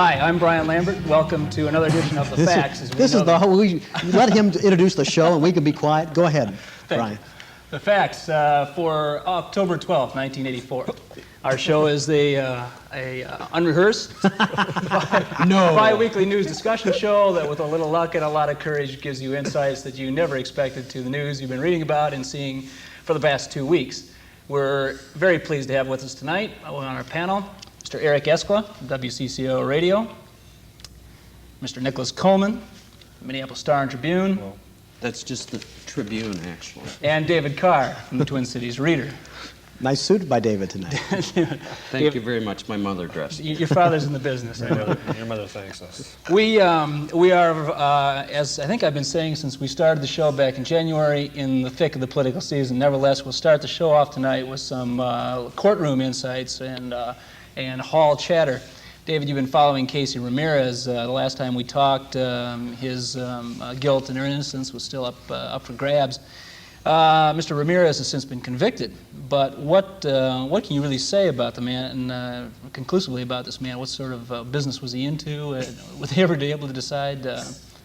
Hi, I'm Brian Lambert. Welcome to another edition of The Facts. This is the whole, we let him introduce the show and we can be quiet. Go ahead, Brian. The Facts for October 12th, 1984. Our show is a unrehearsed, bi-weekly news discussion show that with a little luck and a lot of courage gives you insights that you never expected to the news you've been reading about and seeing for the past 2 weeks. We're very pleased to have with us tonight on our panel Mr. Eric Eskla, WCCO Radio, Mr. Nicholas Coleman, Minneapolis Star and Tribune. Well, that's just the Tribune, actually. And David Carr from the Twin Cities Reader. Nice suit by David tonight. Thank you very much. My mother dressed. Your father's in the business. Your mother thanks us. We are, as I think I've been saying since we started the show back in January, in the thick of the political season. Nevertheless, we'll start the show off tonight with some courtroom insights and hall chatter. David, you've been following Casey Ramirez. The last time we talked, his guilt and innocence was still up for grabs. Mr. Ramirez has since been convicted, but what can you really say about the man, and conclusively about this man? What sort of business was he into? Was he ever able to decide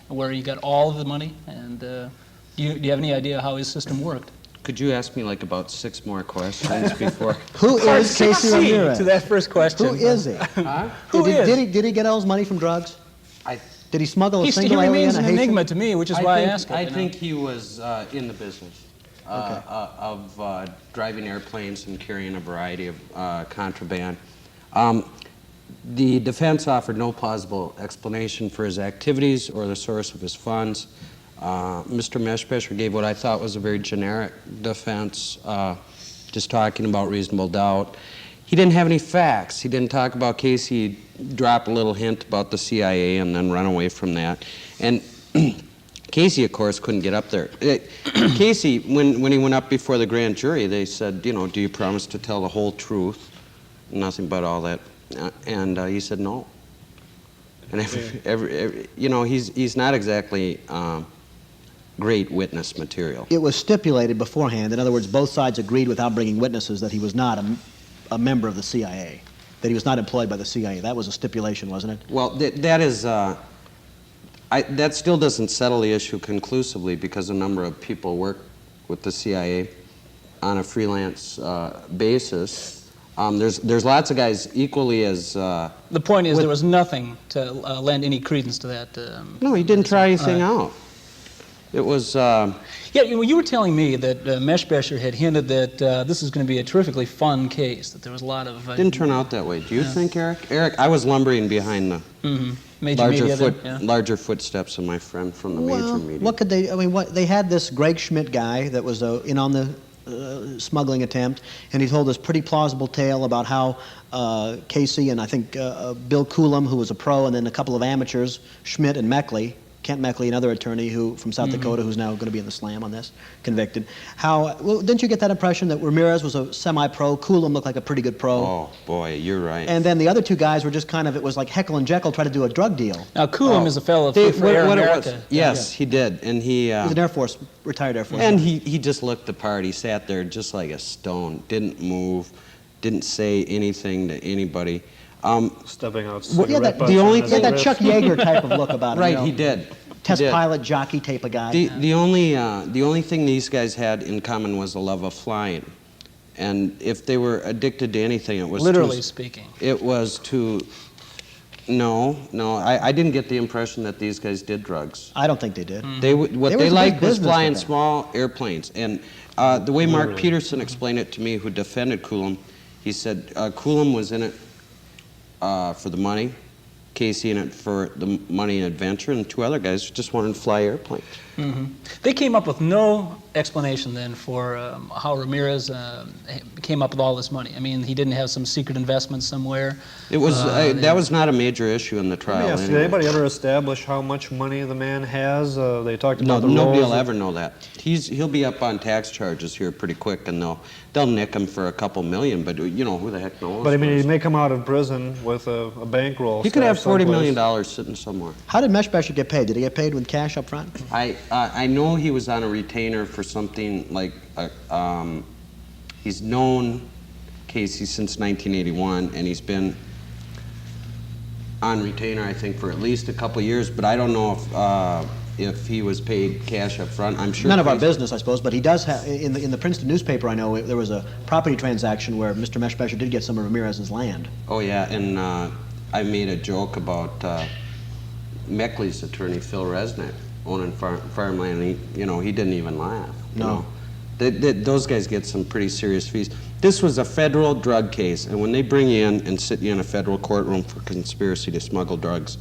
where he got all of the money? And do you have any idea how his system worked? Could you ask me like about 6 more questions before? Who is Casey Ramirez? To that first question. Who is he? Huh? Did he get all his money from drugs? Did he smuggle a single he alien? remains an enigma to me, which is why I ask it. I think he was in the business of driving airplanes and carrying a variety of contraband. The defense offered no plausible explanation for his activities or the source of his funds. Mr. Meshbesher gave what I thought was a very generic defense, just talking about reasonable doubt. He didn't have any facts. He didn't talk about Casey. He'd drop a little hint about the CIA and then run away from that. And Casey, of course, couldn't get up there. Casey, when he went up before the grand jury, they said, you know, do you promise to tell the whole truth? Nothing but all that. And he said no. And you know, he's not exactly great witness material. It was stipulated beforehand. In other words, both sides agreed without bringing witnesses that he was not a member of the CIA, that he was not employed by the CIA. That was a stipulation, wasn't it? Well, that is, that still doesn't settle the issue conclusively because a number of people work with the CIA on a freelance basis. There's lots of guys equally as... the point is there was nothing to lend any credence to that. No, he didn't try anything out. It was... Yeah, you were telling me that Meshbesher had hinted that this is going to be a terrifically fun case, that there was a lot of... Didn't turn out that way. Do you think, Eric? Eric, I was lumbering behind the larger footsteps of my friend from the major media. What could they... I mean, they had this Greg Schmidt guy that was in on the smuggling attempt, and he told this pretty plausible tale about how Casey and I think Bill Coulomb, who was a pro, and then a couple of amateurs, Schmidt and Meckley, Kent Meckley, another attorney from South Dakota, who's now going to be in the slam on this, convicted. Didn't you get that impression that Ramirez was a semi-pro? Coulomb looked like a pretty good pro. Oh, boy, you're right. And then the other two guys were just kind of, it was like Heckle and Jekyll tried to do a drug deal. Now, Coulomb is a fellow for Air America. Yes, he did. And he was an Air Force, retired Air Force. And he just looked the part. He sat there just like a stone, didn't move, didn't say anything to anybody. Stepping out. The only thing, that Chuck Yeager type of look about him. Right, you know? he did. Test pilot, jockey type of guy. The only thing these guys had in common was a love of flying, and if they were addicted to anything, it was literally speaking. It was to. No, I didn't get the impression that these guys did drugs. I don't think they did. They liked was flying small airplanes, and the way Mark Peterson explained it to me, who defended Coulomb, he said Coulomb was in it for the money. Casey in it for the money and adventure, and 2 other guys just wanted to fly airplanes. They came up with no explanation then for how Ramirez came up with all this money. I mean, he didn't have some secret investment somewhere. It was that was not a major issue in the trial. Yes. Anyway. Did anybody ever establish how much money the man has? They talked about the nobody rolls. will ever know that. He'll be up on tax charges here pretty quick, and they'll nick him for a couple million. But you know, who the heck knows? But I mean, he may come out of prison with a bankroll. He could have $40 million sitting somewhere. How did Meshbesher get paid? Did he get paid with cash up front? I know he was on a retainer for something like he's known Casey since 1981, and he's been on retainer, I think, for at least a couple of years, but I don't know if he was paid cash up front. I'm sure. None of our business, I suppose, but he does have, in the Princeton newspaper, I know, there was a property transaction where Mr. Meshbesher did get some of Ramirez's land. Oh, yeah, and I made a joke about Meckley's attorney, Phil Resnick, owning farmland, and he didn't even laugh. No. Those guys get some pretty serious fees. This was a federal drug case, and when they bring you in and sit you in a federal courtroom for conspiracy to smuggle drugs,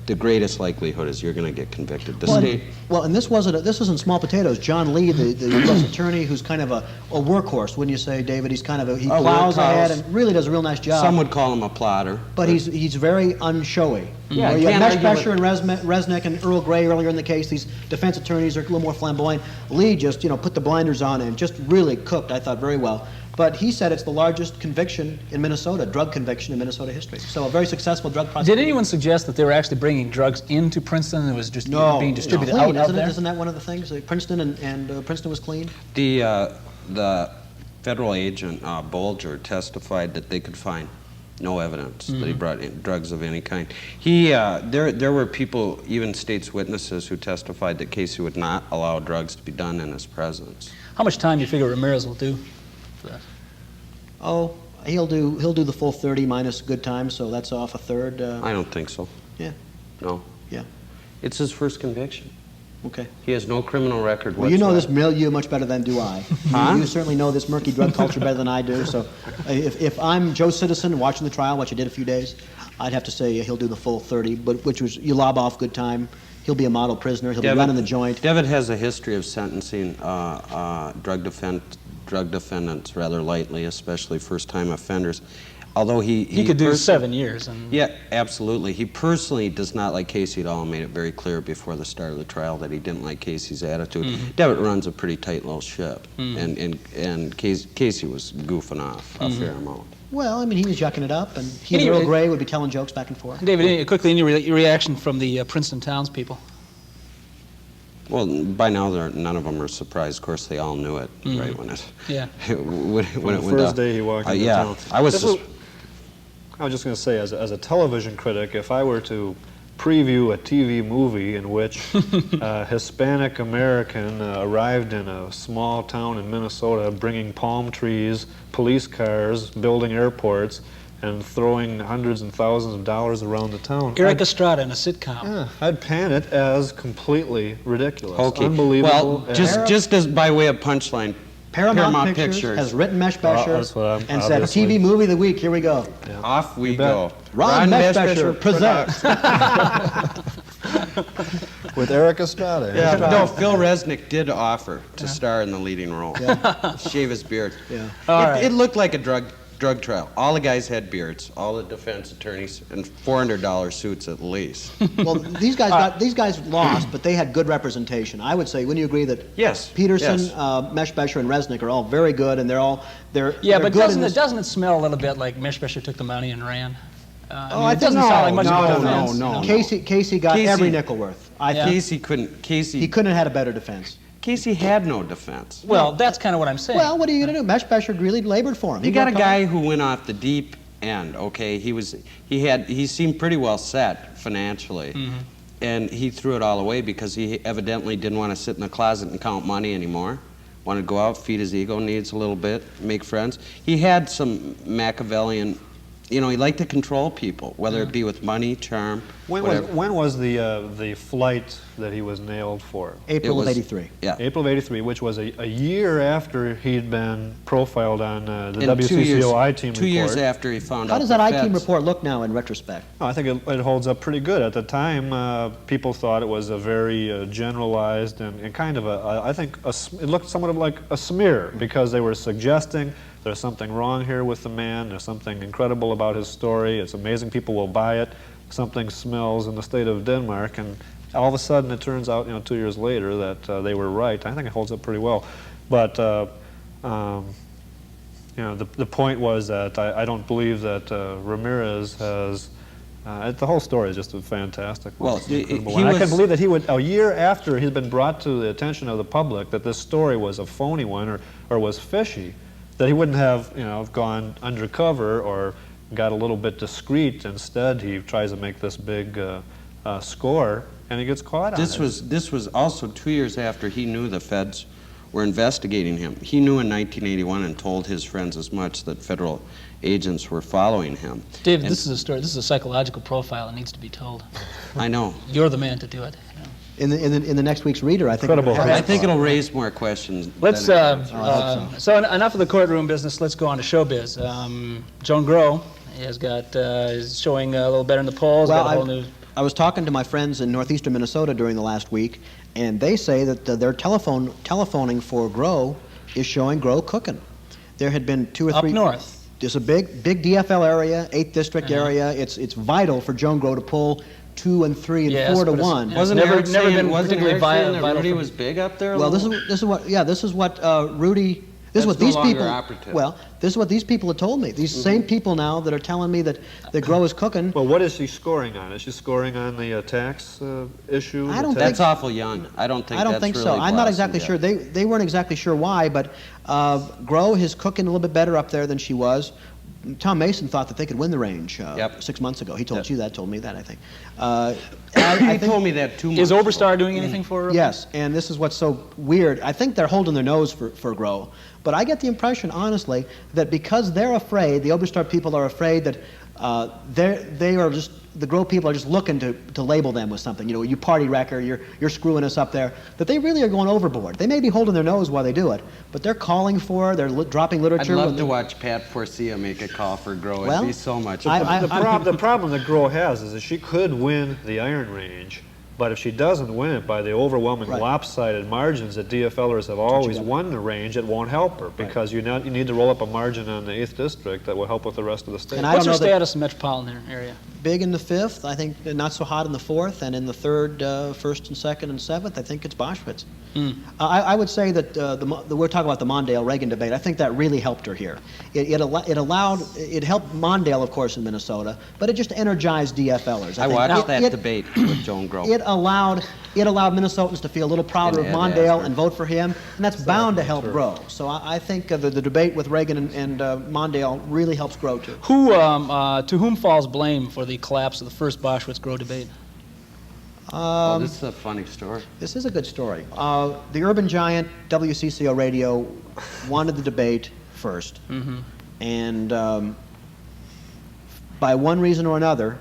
the greatest likelihood is you're going to get convicted. The state. Well, and this wasn't small potatoes. John Lee, the U.S. attorney, who's kind of a workhorse, wouldn't you say, David? He's kind of he plows ahead and really does a real nice job. Some would call him a plotter. But he's very unshowy. Yeah, you have can't Meshbesher and Resnick and Earl Grey earlier in the case. These defense attorneys are a little more flamboyant. Lee just put the blinders on and just really cooked, I thought, very well. But he said it's the largest conviction in Minnesota, drug conviction in Minnesota history. So a very successful drug prosecution. Did anyone suggest that they were actually bringing drugs into Princeton and it was just being distributed clean, out there? Isn't that one of the things? Princeton and Princeton was clean? The federal agent, Bolger, testified that they could find no evidence that he brought in drugs of any kind. There were people, even state's witnesses, who testified that Casey would not allow drugs to be done in his presence. How much time do you figure Ramirez will do for that? Oh, he'll do the full 30 minus good time, so that's off a third. I don't think so. Yeah. No. Yeah. It's his first conviction. Okay. He has no criminal record Well, whatsoever. you know this milieu much better than do I. Huh? You certainly know this murky drug culture better than I do. So if I'm Joe Citizen watching the trial, which I did a few days, I'd have to say he'll do the full 30, but which was you lob off good time. He'll be a model prisoner. He'll be running the joint. David has a history of sentencing drug defendants rather lightly, especially first-time offenders. Although he could do 7 years. And yeah, absolutely. He personally does not like Casey at all and made it very clear before the start of the trial that he didn't like Casey's attitude. Devitt runs a pretty tight little ship, and Casey was goofing off a fair amount. Well, I mean, he was yucking it up, and he and Earl Grey would be telling jokes back and forth. David, quickly, any reaction from the Princeton townspeople? Well, by now, none of them are surprised. Of course, they all knew it right when it when it went The first down. day he walked into Yeah, town. I was just going to say, as a television critic, if I were to preview a TV movie in which a Hispanic American arrived in a small town in Minnesota bringing palm trees, police cars, building airports, and throwing hundreds and thousands of dollars around the town. Eric Estrada in a sitcom. Yeah, I'd pan it as completely ridiculous. Okay. Unbelievable. Well, just as by way of punchline, Paramount Pictures has written Meshbesher that's what and said, obviously. TV movie of the week, here we go. off we bet. go. Ron Meshbesher presents. With Eric Estrada. Yeah, no, Phil Resnick did offer to star in the leading role. Shave his beard. Yeah. It looked like a drug trial. All the guys had beards, all the defense attorneys, and $400 suits at least. Well, these guys lost, but they had good representation. I would say, wouldn't you agree that Yes. Peterson, yes. Meshbesher, and Resnick are all very good, and they're Yeah, but good in doesn't it smell a little bit like Meshbesher took the money and ran? I it doesn't sound like much of a defense. no. Casey got every nickel worth. I think Casey couldn't. he couldn't have had a better defense. Casey had no defense. Well, that's kind of what I'm saying. Well, what are you going to do? Meshbesher really labored for him. You got a worked guy hard. who went off the deep end. Okay, he seemed pretty well set financially, and he threw it all away because he evidently didn't want to sit in the closet and count money anymore. Wanted to go out, feed his ego needs a little bit, make friends. He had some Machiavellian. He liked to control people, whether it be with money, charm, whatever. When was the flight that he was nailed for? April It was- of '83. Yeah. April of '83, which was a year after he'd been profiled on the And WCCO I-Team report. 2 years after he found out How does the that I-Team feds- report look now in retrospect? Oh, I think it holds up pretty good. At the time, people thought it was a very generalized and kind of it looked somewhat like a smear because they were suggesting there's something wrong here with the man, there's something incredible about his story, it's amazing people will buy it, something smells in the state of Denmark, and all of a sudden it turns out, 2 years later that they were right. I think it holds up pretty well. But, the point was that I don't believe that Ramirez has, the whole story is just a fantastic one. Well, It's incredible. he And I was- can't believe that he would, a year after he'd been brought to the attention of the public that this story was a phony one or was fishy, that he wouldn't have, gone undercover or got a little bit discreet. Instead, he tries to make this big score, and he gets caught on it. This was also 2 years after he knew the feds were investigating him. He knew in 1981 and told his friends as much that federal agents were following him. Dave, And this is a story. This is a psychological profile that needs to be told. I know. You're the man to do it. In the next week's reader, I think. Incredible. I think it'll raise more questions. Let's. than- So enough of the courtroom business. Let's go on to showbiz. Joan Grow has got is showing a little better in the polls. Well, got a whole new. I was talking to my friends in northeastern Minnesota during the last week, and they say that their telephoning for Grow is showing Grow cooking. There had been 2 or 3 Up north. There's a big DFL area, 8th district area. It's vital for Joan Grow to pull 2 and 3 and Yes, 4 to but it's- 1. Wasn't Never- Eric never saying, been wasn't particularly Eric saying vital that Rudy for- was big up there? a Well, little? this is what Rudy. This is what That's no these longer people. operative. Well, this is what these people have told me. These same people now that are telling me that Grow is cooking. Well, what is she scoring on? Is she scoring on the tax issue? I the don't tax- That's awful young. I don't think that's think really so. I'm not blossomed exactly yet. sure. They weren't exactly sure why, but Grow is cooking a little bit better up there than she was. Tom Mason thought that they could win the range Yep. 6 months ago. He told Yep. you that, told me that, I think. He told me that 2 months Is ago. Oberstar doing anything for her? Yes, and this is what's so weird. I think they're holding their nose for Grow. But I get the impression, honestly, that because they're afraid, the Oberstar people are afraid that they are just, the Grow people are just looking to label them with something. You know, you party wrecker, you're screwing us up there. That they really are going overboard. They may be holding their nose while they do it, but they're calling for, they're dropping I'd literature. love when to they- watch Pat Forcia make a call for Grow. Well, It'd be so much I- fun. The problem that Grow has is that she could win the Iron Range, but if she doesn't win it by the overwhelming Right. lopsided margins that DFLers have always won the range, it won't help her because you need to roll up a margin on the 8th district that will help with the rest of the state. And I What's don't her know that- status in metropolitan area? Big in the 5th, I think not so hot in the 4th, and in the 3rd, 1st and 2nd and 7th, I think it's Boschwitz. I would say that we're talking about the Mondale-Reagan debate. I think that really helped her here. It helped Mondale, of course, in Minnesota, but it just energized DFLers. I think. watched that It- debate with Joan Grow. It allowed Minnesotans to feel a little prouder of And Ed Mondale Asper. and vote for him, and that's bound to help Grow. So I think the debate with Reagan and Mondale really helps Grow too. To whom falls blame for the collapse of the first Boschwitz-Grow debate? Oh, this is a funny story. This is a good story. The urban giant WCCO Radio wanted the debate first, and by one reason or another,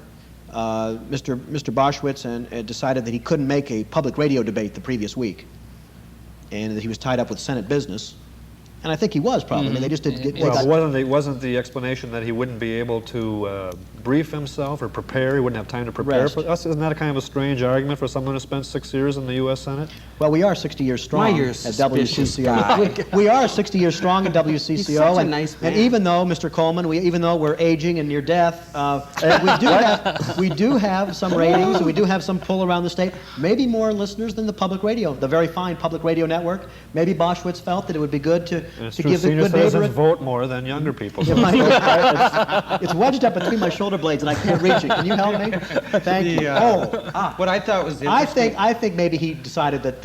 Mr. Boschwitz decided that he couldn't make a public radio debate the previous week, and that he was tied up with Senate business. And I think he was probably. I mean, they just didn't get. they got- Wasn't the explanation that he wouldn't be able to brief himself or prepare? He wouldn't have time to prepare Rest. for us? Isn't that a kind of a strange argument for someone who spent 6 years in the U.S. Senate? Well, we are 60 years strong you're a at suspicious WCCO. We are 60 years strong at WCCO. He's such a and, nice and man. even though, Mr. Coleman, even though we're aging and near death, we do have some ratings and we do have some pull around the state. Maybe more listeners than the public radio, the very fine public radio network. Maybe Boschwitz felt that it would be good to It's give true, the senior good neighbor. citizens vote more than younger people. It might- it's wedged up between my shoulder blades and I can't reach it. Can you help me? Thank you. What I thought was I interesting. think maybe he decided that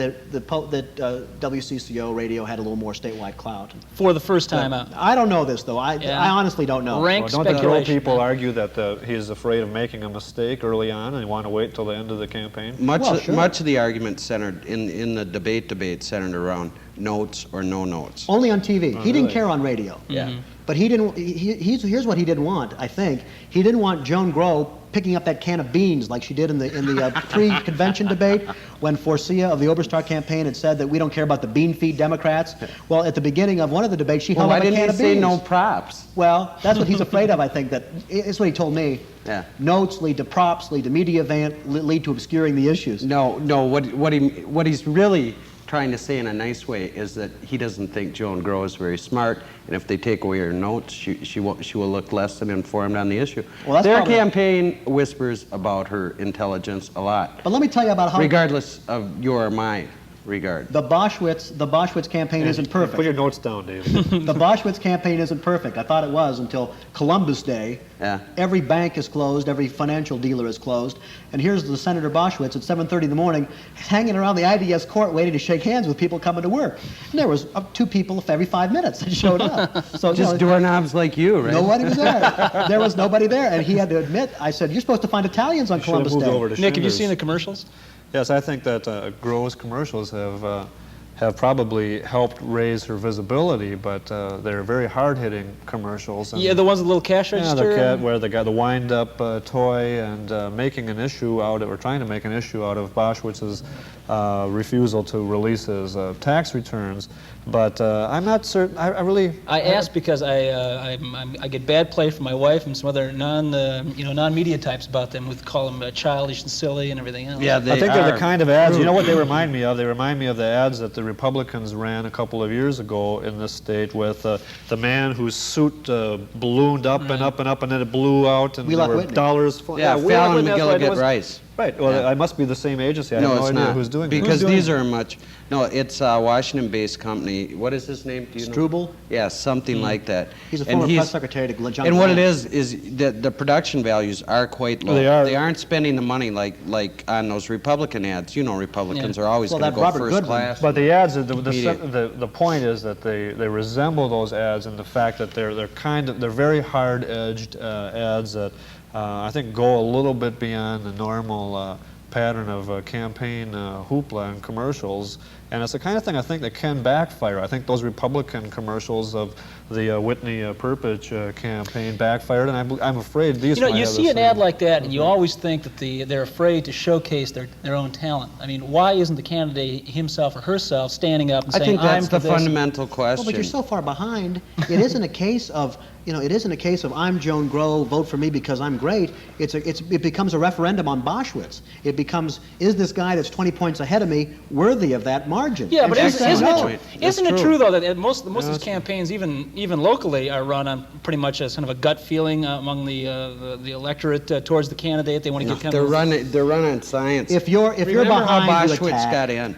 WCCO radio had a little more statewide clout. For the first time out. I don't know this though. Yeah. I honestly don't know. Rank Well, don't the Grow speculation. people argue that he is afraid of making a mistake early on and want to wait till the end of the campaign? Much of the argument centered in the debate centered around notes or no notes. Only on TV. He didn't really? care on radio. Yeah. But he didn't. Here's what he didn't want. I think he didn't want Joan Grow picking up that can of beans like she did in the pre-convention debate when Forcia of the Oberstar campaign had said that we don't care about the bean feed Democrats. Well, at the beginning of one of the debates, she Well, held why up a didn't can he of say beans. no props? Well, that's what he's afraid of. I think it's what he told me. Yeah. Notes lead to props, lead to media event, lead to obscuring the issues. No. What he's really trying to say in a nice way is that he doesn't think Joan Grow is very smart, and if they take away her notes, she will look less than informed on the issue. Well, that's Their probably- campaign whispers about her intelligence a lot, But let me tell you about how. regardless of your or my regard. The Boschwitz campaign isn't perfect. Put your notes down, Dave. The Boschwitz campaign isn't perfect. I thought it was until Columbus Day. Yeah. Every bank is closed, every financial dealer is closed, and here's the Senator Boschwitz at 7:30 in the morning hanging around the IDS court waiting to shake hands with people coming to work. And there was 2 people every 5 minutes that showed up. So Just doorknobs like you, right? nobody was there. There was nobody there, and he had to admit, I said, you're supposed to find Italians on You should have Columbus moved Day. over to Nick, have you Schindler's. seen the commercials? Yes, I think that Grove's commercials have probably helped raise her visibility, but they're very hard-hitting commercials. And Yeah, the ones with the little cash yeah, register. the cat where the wind-up toy, and making an issue out of, or trying to make an issue out of Boschwitz's refusal to release his tax returns. But I'm not certain. I really. I asked because I get bad play from my wife and some other non-media types about them. We call them childish and silly and everything else. Yeah, I think they're the kind of ads. You know what they remind me of? They remind me of the ads that the Republicans ran a couple of years ago in this state with the man whose suit ballooned up and up and up, and then it blew out, and Wheelock there were Whitney. dollars. Yeah, Wheelock Fallon Whitney, that's what it McGilligan was. Rice. Right. Well, Yeah. I must be the same agency. I No, have no it's idea not. who's doing Because it. these are much. No, it's a Washington-based company. What is his name? Do you know? Struble? Yeah, something like that. He's a And former press secretary to John And what it Grant. is that the production values are quite low. They are. They aren't spending the money like on those Republican ads. You know, Republicans are always Well, going to that go Robert first Goodwin. class. But the ads, Media. the point is that they resemble those ads in the fact that they're very hard-edged ads that I think go a little bit beyond the normal pattern of campaign hoopla and commercials, and it's the kind of thing I think that can backfire. I think those Republican commercials of the Whitney Perpich campaign backfired, and I'm afraid these. You know, might you have see the an same. ad like that, and you always think that they're afraid to showcase their own talent. I mean, why isn't the candidate himself or herself standing up and I saying, think that's "I'm the for this"? fundamental question. Well, but you're so far behind. It isn't a case of, it isn't a case of I'm Joan Grove, vote for me because I'm great. It becomes a referendum on Boschwitz. It becomes, is this guy that's 20 points ahead of me worthy of that margin? Yeah, but And isn't, she said isn't, no. it, That's isn't it true. true, though, that most of these campaigns, even locally, are run on pretty much a kind of a gut feeling among the electorate towards the candidate? They want to No, get kind they're of... running on science. If you're Remember behind, how you Boschwitz attack. got in?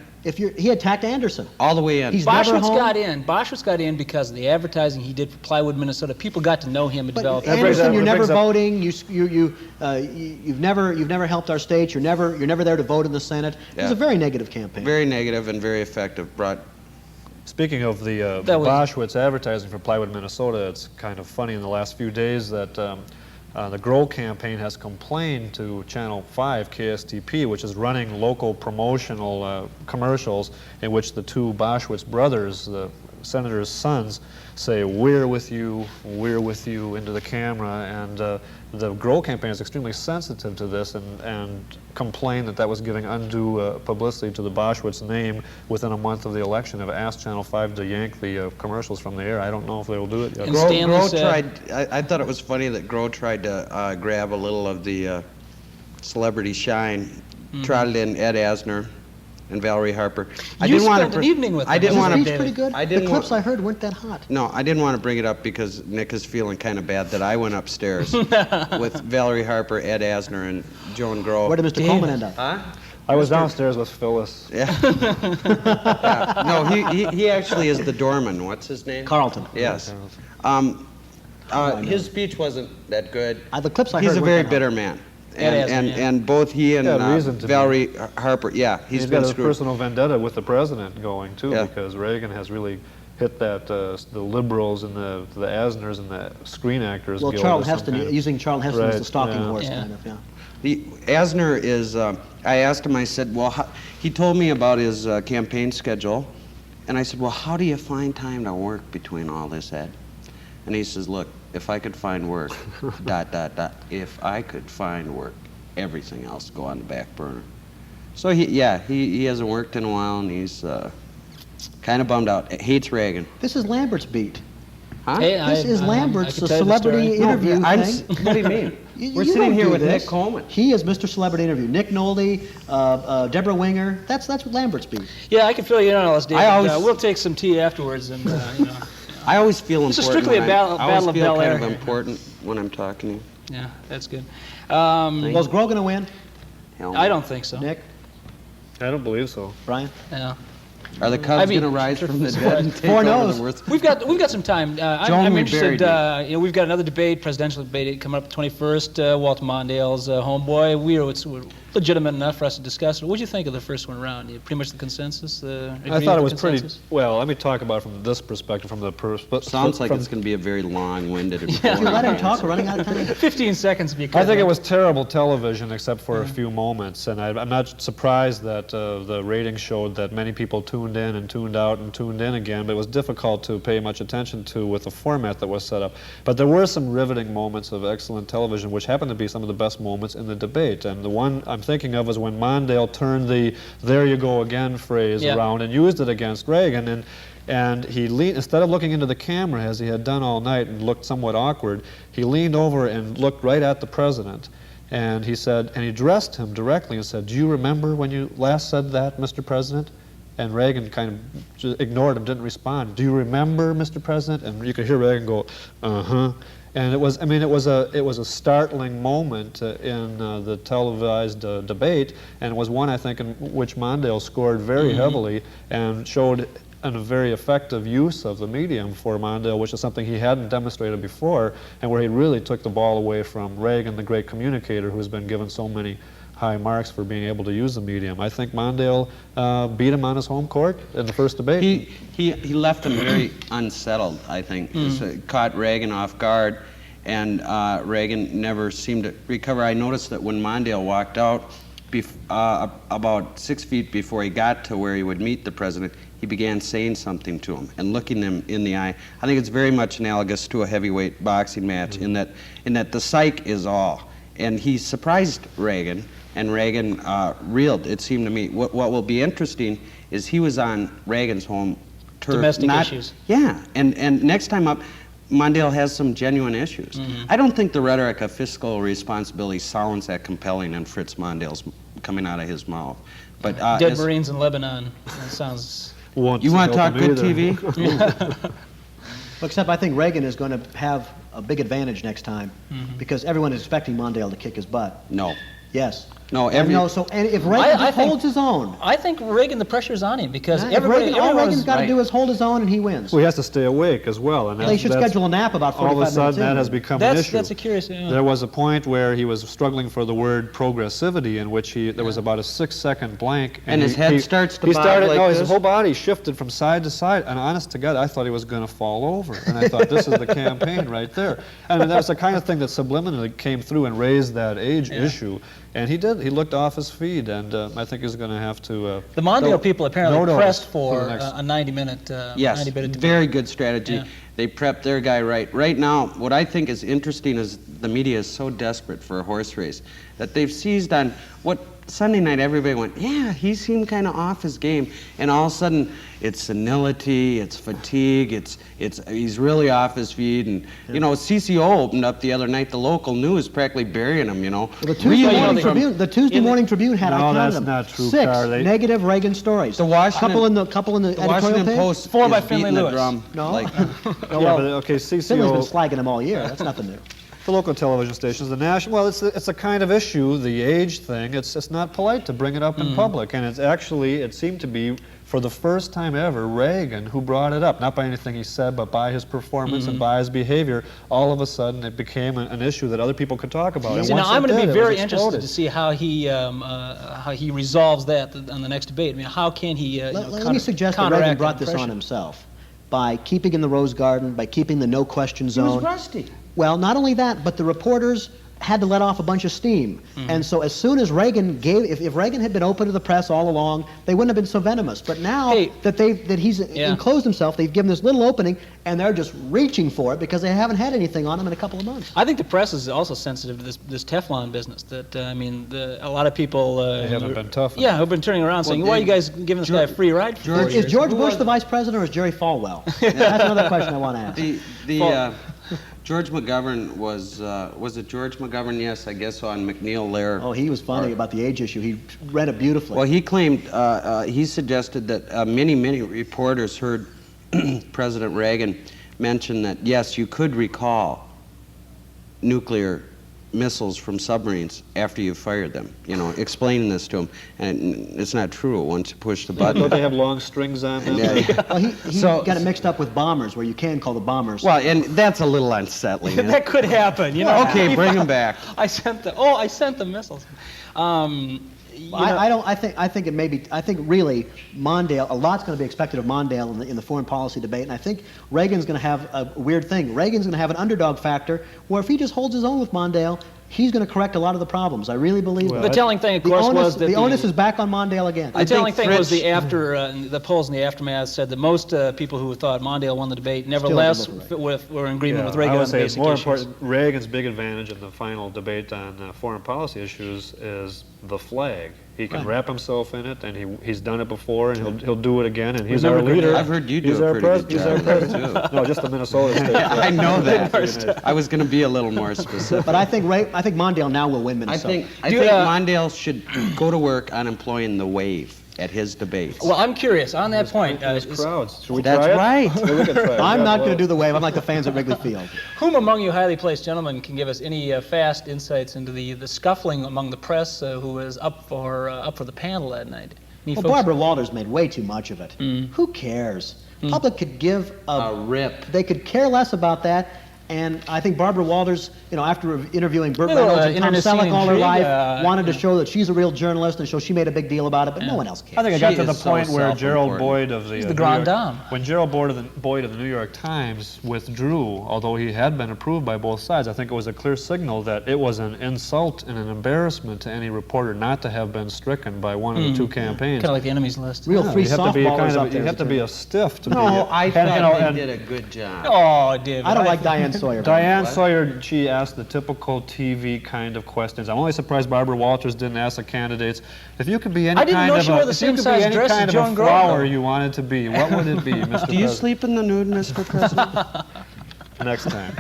He attacked Anderson. All the way in. He's never Boschwitz home. got in. Boschwitz got in because of the advertising he did for Plywood, Minnesota. People got to know him and But develop. brings Anderson, up- you're that never brings up- voting. You've never helped our state. You're never there to vote in the Senate. It was Yeah. a very negative campaign. Very negative and very effective. Speaking of the That was- Boschwitz advertising for Plywood, Minnesota, it's kind of funny in the last few days that the Grow campaign has complained to Channel 5 KSTP, which is running local promotional commercials in which the two Boschwitz brothers, the senator's sons, say, we're with you into the camera, and the Grow campaign is extremely sensitive to this and complained that was giving undue publicity to the Boschwitz name within a month of the election. Have asked Channel 5 to yank the commercials from the air. I don't know if they will do it yet. And Stanley Grow said- tried. I thought it was funny that Grow tried to grab a little of the celebrity shine, trotted in Ed Asner and Valerie Harper. You spent an evening with I them. didn't Was want his to. speech pretty good? I didn't the clips want- I heard weren't that hot. No, I didn't want to bring it up because Nick is feeling kind of bad that I went upstairs with Valerie Harper, Ed Asner, and Joan Grow. Where did Mr. Coleman end up? Huh? I was downstairs with Phyllis. Yeah. Yeah. No, he actually is the doorman. What's his name? Carlton. Yes. His speech wasn't that good. The clips I He's heard a weren't very that hot. bitter man. Ed Asner, And yeah. and both he and Yeah, reason to be. Valerie Harper, yeah, He's been got a screwed. personal vendetta with the president going, too, Yeah. because Reagan has really hit that the liberals and the Asners and the Screen Actors Well, Guild. Charlton as some Heston, kind of- using Charlton Heston as the Right, stalking yeah. horse, Yeah. kind of, yeah. The Asner is. I asked him. I said, "Well," he told me about his campaign schedule, and I said, "Well, how do you find time to work between all this, Ed?" And he says, "Look, if I could find work, ... If I could find work, everything else go on the back burner." So he hasn't worked in a while, and he's kind of bummed out. Hates Reagan. This is Lambert's beat. Huh? Hey, This is I Lambert's could tell you the celebrity story. interview thing. What do you mean? We're You sitting don't here do with this. Nick Coleman. He is Mr. Celebrity Interview. Nick Nolte, Deborah Winger. That's what Lambert's beat. Yeah, I can fill you in on all this, David. I always- We'll take some tea afterwards, and I always feel important. This is strictly a when battle- I always battle of feel Bel kind Air of here. important when I'm talking to you. yeah, that's good. Was Grow going to win? Hell no. I don't think so. Nick? I don't believe so. Brian? Yeah. Are the Cubs I mean, going to rise from the sure. dead and take Four over no's. the worst? We've got some time. Joan, I'm we interested. buried We've got another debate, presidential debate, coming up the 21st. Walter Mondale's homeboy. We're legitimate enough for us to discuss it. What did you think of the first one around? Pretty much the consensus. I thought it was pretty well. Let me talk about it from this perspective, from the Sounds like from, it's going to be a very long-winded and If you boring let him answer. talk, we're running out of time. 15 seconds. If you could. I think it was terrible television, except for a few moments, and I'm not surprised that the ratings showed that many people tuned in and tuned out and tuned in again, but it was difficult to pay much attention to with the format that was set up. But there were some riveting moments of excellent television, which happened to be some of the best moments in the debate. And the one I'm thinking of is when Mondale turned the "there you go again" phrase around and used it against Reagan. And he leaned, instead of looking into the camera as he had done all night and looked somewhat awkward, he leaned over and looked right at the president. And he said, and he addressed him directly and said, "Do you remember when you last said that, Mr. President?" And Reagan kind of just ignored him, didn't respond. "Do you remember, Mr. President?" And you could hear Reagan go, "Uh-huh." And it was, I mean, it was a startling moment in the televised debate, and it was one, I think, in which Mondale scored very heavily and showed a very effective use of the medium for Mondale, which is something he hadn't demonstrated before, and where he really took the ball away from Reagan, the great communicator, who's been given so many high marks for being able to use the medium. I think Mondale beat him on his home court in the first debate. He left him very unsettled, I think. Caught Reagan off guard, and Reagan never seemed to recover. I noticed that when Mondale walked out, about 6 feet before he got to where he would meet the president, he began saying something to him and looking them in the eye. I think it's very much analogous to a heavyweight boxing match in that the psyche is all. And he surprised Reagan, and Reagan reeled, it seemed to me. What will be interesting is he was on Reagan's home turf. Domestic issues. Yeah, and next time up, Mondale has some genuine issues. I don't think the rhetoric of fiscal responsibility sounds that compelling in Fritz Mondale's coming out of his mouth. But Dead Marines in Lebanon. That sounds. you want to talk good TV? Except I think Reagan is going to have a big advantage next time because everyone is expecting Mondale to kick his butt. No. Yes. No, and if Reagan I think- holds his own, I think Reagan, the pressure's on him because if everybody. Reagan, all everyone's Reagan's got to right. do is hold his own and he wins. Well, he has to stay awake as well. And They should schedule a nap about 45 all of a minutes sudden in. that has become an issue. That's a curious. Yeah. There was a point where he was struggling for the word progressivity, in which there was about a 6-second blank. And his head starts to he bob started, like no, this? his whole body shifted from side to side. And honest to God, I thought he was going to fall over. And I thought, this is the campaign right there. And that was the kind of thing that subliminally came through and raised that age issue. And he did. He looked off his feed, and I think he's going to have to. The Mondale people apparently notice pressed for for the next- a 90-minute. Yes, 90-minute debate. very good strategy. Yeah. They prepped their guy right. Right now, what I think is interesting is the media is so desperate for a horse race that they've seized on what Sunday night everybody went, yeah, he seemed kind of off his game, and all of a sudden it's senility, it's fatigue, he's really off his feet, and you know, CCO opened up the other night, the local news practically burying him, you know. The Tuesday, Reeling morning, from- Tribune, the Tuesday Morning Tribune had, No, I counted that's them, not true, 6 Carl. negative Reagan stories. The Washington- couple in the The editorial Washington page. Post 4 by is Finley beating the Lewis. drum. No. Like, No, Yeah, well, but okay, Finley's been CCO. slagging them all year. That's nothing new. The local television stations, the national, well, it's a kind of issue, the age thing. It's not polite to bring it up in public, and it's actually, it seemed to be, for the first time ever, Reagan who brought it up, not by anything he said, but by his performance and by his behavior. All of a sudden, it became an issue that other people could talk about. And See, now once I'm it going to did, be it was very interested exploded. to see how he resolves that on the next debate. I mean, how can he? Let me suggest that Reagan brought this on himself by keeping in the Rose Garden, by keeping the no question he zone. was rusty. Well, not only that, but the reporters had to let off a bunch of steam. And so as soon as Reagan if Reagan had been open to the press all along, they wouldn't have been so venomous. But now Hey. that he's enclosed himself, they've given this little opening, and they're just reaching for it because they haven't had anything on him in a couple of months. I think the press is also sensitive to this Teflon business. That I mean, a lot of people. They haven't been tough. Yeah, who've been turning around saying, "Why are you guys giving this guy a free ride for 4 Is years?" George Bush the vice president or is Jerry Falwell? That's another question I want to ask. George McGovern was it George McGovern? Yes, I guess on McNeil Lehrer. Oh, he was funny about the age issue. He read it beautifully. Well, he claimed, he suggested that many reporters heard President Reagan mention that, yes, you could recall nuclear missiles from submarines after you fired them. You know, explaining this to him, and it's not true once you push the button. Don't they have long strings on them? Well, he got it mixed up with bombers, where you can call the bombers. Well, and that's a little unsettling. That could happen, you know. Okay, bring them back. I sent the missiles. I think it may be. I think really Mondale. A lot's going to be expected of Mondale in the foreign policy debate, and I think Reagan's going to have a weird thing. Reagan's going to have an underdog factor, where if he just holds his own with Mondale, he's going to correct a lot of the problems. I really believe that. The telling thing, of course, was that the onus is back on Mondale again. The telling thing was the polls in the aftermath said that most people who thought Mondale won the debate nevertheless were in agreement with Reagan I on would the say basic more issues. important. Reagan's big advantage in the final debate on foreign policy issues is the flag. He can wrap himself in it, and he's done it before, and he'll do it again. And he's our leader. I've heard you do a pretty good job there, too. No, just the Minnesota state. I know that. I was going to be a little more specific. But I think Mondale now will win Minnesota. I think Mondale should go to work on employing the wave at his debates. Well, I'm curious on that point. Crowds. Should we That's try it? right. Yeah, we can try it. I'm God not going to willing. do the wave. I'm like the fans at Wrigley Field. Whom among you highly placed gentlemen can give us any fast insights into the scuffling among the press who was up for the panel that night? Any Well, folks- Barbara Walters made way too much of it. Who cares? Public could give A rip. They could care less about that. And I think Barbara Walters, after interviewing Burt Little, Reynolds and Tom internecine Selleck all her intrigue, life, wanted to show that she's a real journalist and show she made a big deal about it, but no one else cares. I think it got She to the is so point where Gerald self-important. Boyd of the He's the New grand York- dame. when Gerald Boyd of the New York Times withdrew, although he had been approved by both sides, I think it was a clear signal that it was an insult and an embarrassment to any reporter not to have been stricken by one of the two campaigns. Kind of like the enemy's list. Real free you have to be softballers up you there. have to be a stiff to be. No, I and, thought they and did a good job. Oh, David. I don't like Diane Sawyer. Diane Sawyer, she asked the typical TV kind of questions. I'm only surprised Barbara Walters didn't ask the candidates, if you could be any I didn't kind know of she wore the if you same could size be any dress as kind of Joan a Grove, flower though. you wanted to be, what would it be, Mr. Do you President? sleep in the nude, Mr. President? Next time.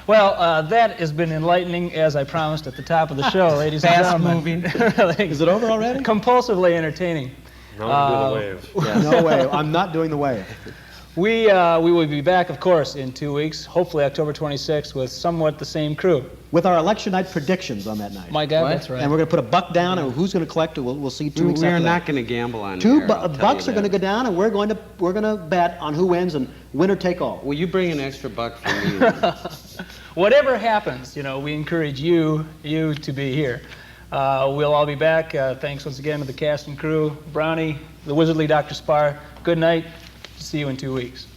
Well, that has been enlightening, as I promised at the top of the show, ladies and gentlemen. Really. Is it over already? Compulsively entertaining. No one do the wave. No way. I'm not doing the wave. We will be back, of course, in 2 weeks, hopefully October 26th, with somewhat the same crew. With our election night predictions on that night. My God, What? that's right. And we're going to put a buck down, and who's going to collect it, we'll see 2 weeks We are after that. not going to gamble on Two air, I'll tell bucks you are going to that. go down, and we're going to bet on who wins and winner take all. Will you bring an extra buck for me? Whatever happens, we encourage you to be here. We'll all be back. Thanks once again to the cast and crew. Brownie, the wizardly Dr. Spar, good night. See you in 2 weeks.